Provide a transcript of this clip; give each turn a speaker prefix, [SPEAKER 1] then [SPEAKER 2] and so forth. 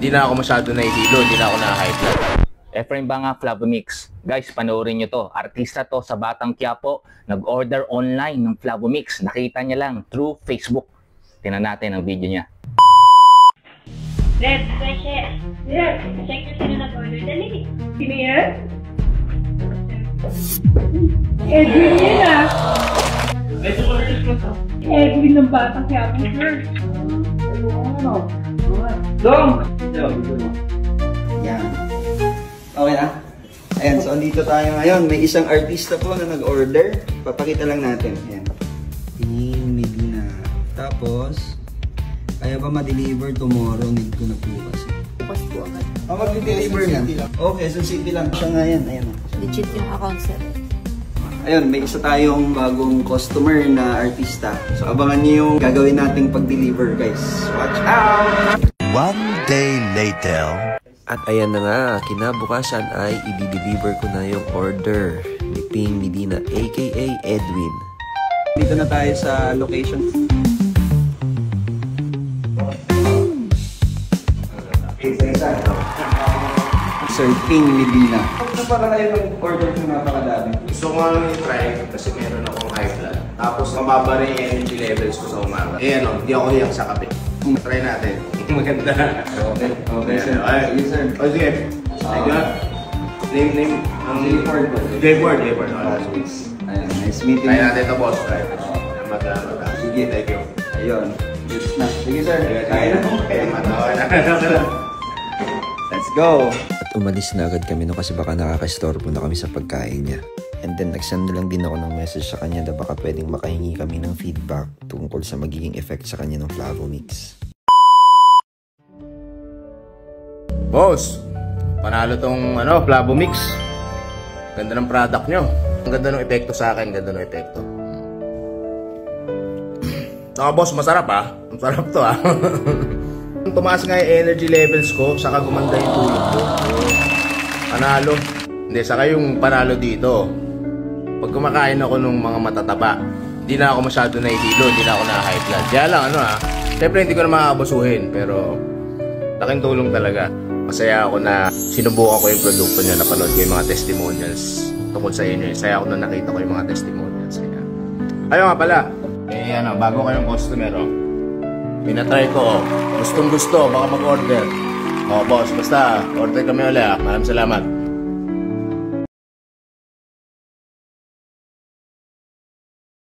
[SPEAKER 1] Hindi na ako masyado nahihilo, hindi na ako na-high blood.
[SPEAKER 2] Efrain Banga Flavomix. Guys, panoorin nyo to. Artista to sa Batang Quiapo. Nag-order online ng Flavomix. Nakita niya lang through Facebook. Tingnan natin ang video niya.
[SPEAKER 3] Red, check. Red, check yung sino nag-order. Dali. Sino yan? Edwin yan ah. Edwin ng Batang Quiapo, sir.
[SPEAKER 4] Dong! Yan. Okay na? Ayan, so andito tayo ngayon. May isang artista po na nag-order. Papakita lang natin. Ayan. Team Medina. Tapos, kaya ba ma-deliver tomorrow? Need ko na po kasi.
[SPEAKER 5] Bukas po agad.
[SPEAKER 4] Mag-deliver na? Okay, so city lang. Siya nga yan. Ayan.
[SPEAKER 5] Legit yung account, sir.
[SPEAKER 4] Ayun, may isa tayong bagong customer na artista. So abangan niyo yung gagawin nating pag-deliver, guys. Watch out!
[SPEAKER 6] One day later.
[SPEAKER 7] At ayan na nga, kinabukasan ay i-deliver ko na yung order ni Team Medina aka Edwin.
[SPEAKER 4] Dito na tayo sa location. Sir King Medina. Ano para kayo mag-order ng napakadami?
[SPEAKER 1] Gusto ko nga lang i-try kasi meron akong high blood. Tapos mababa rin yung energy levels ko sa umaga. Eh ano, hindi ako hiyang sa kape. Try natin. Maganda.
[SPEAKER 4] Okay, okay sir.
[SPEAKER 1] Ay,
[SPEAKER 4] yes, sir.
[SPEAKER 1] O sige. Name. J-Board.
[SPEAKER 4] Ayun, nice meeting.
[SPEAKER 1] Try natin ito, boss.
[SPEAKER 4] Sige.
[SPEAKER 1] Thank you.
[SPEAKER 4] Ayun. Yes na. Sige sir. Kaya na. Let's go.
[SPEAKER 7] At umalis na agad kami no kasi baka nakaka-storbo na kami sa pagkain niya. And then nagsend lang din ako ng message sa kanya na baka pwedeng makahingi kami ng feedback tungkol sa magiging effect sa kanya ng Flavomix.
[SPEAKER 1] Boss, panalo tong Flavomix. Ganda ng product nyo. Ang ganda ng epekto sa akin, ganda ng epekto. Boss, masarap Masarap to Tumaas nga yung energy levels ko, saka gumanda yung tulog ko. Panalo. Hindi, saka yung panalo dito. Pag kumakain ako ng mga matataba, hindi na ako masyado nahihilo, hindi na ako na-high blood. Kaya lang, siyempre hindi ko na makakabusuhin, pero laking tulong talaga. Masaya ako na sinubukan ko yung produkto niya, napanood ko yung mga testimonials tungkol sa inyo. Masaya ako na nakita ko yung mga testimonials. Ayaw nga pala, bago kayong customer, pinatry ko, gustong gusto, baka mag-order. Boss, basta, order kami ulit Maraming salamat.